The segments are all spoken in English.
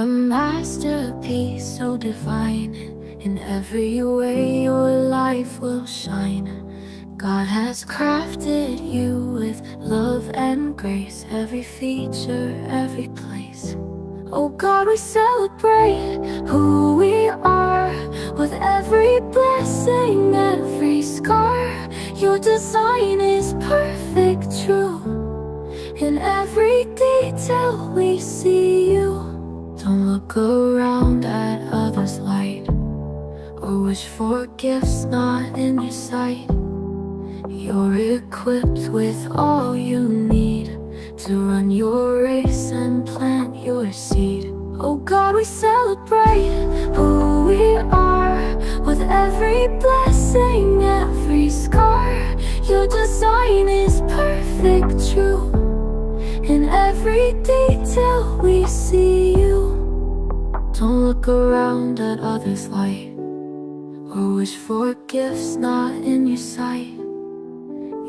a masterpiece so divine. In every way your life will shine. God has crafted you with love and grace, every feature, every place. Oh God, we celebrate who we are, with every blessing, every scar. Your design is perfect, true. In every detail we see you. Don't look around at others' light, or wish for gifts not in your sight. You're equipped with all you need to run your race and plant your seed. Oh God, we celebrate who we are, with every blessing, every scar. Your design is perfect, true. In every detail we see you. Don't look around at others' light, or wish for gifts not in your sight.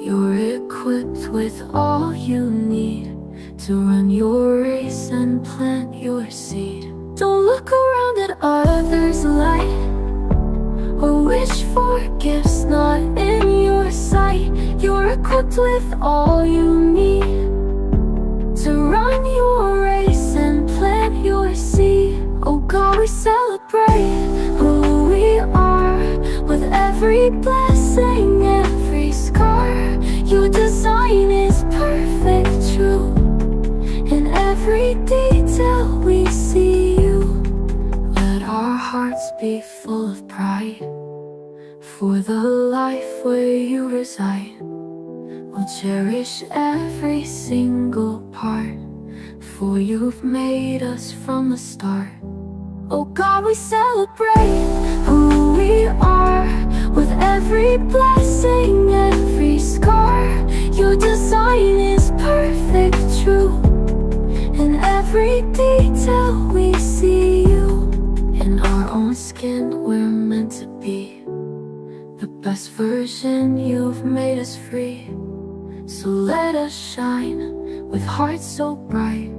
You're equipped with all you need to run your race and plant your seed. Don't look around at others' light, or wish for gifts not in your sight. You're equipped with all you need to run your race and plant your seed. Oh God, we celebrate who we are, with every blessing, every scar. Your design is perfect, true. In every detail we see you. Let our hearts be full of pride for the life where you reside. We'll cherish every single part, for you've made us from the start. Oh God, we celebrate who we are, with every blessing, every scar. Your design is perfect, true. In every detail we see you. In our own skin we're meant to be the best version. You've made us free, so let us shine with hearts so bright.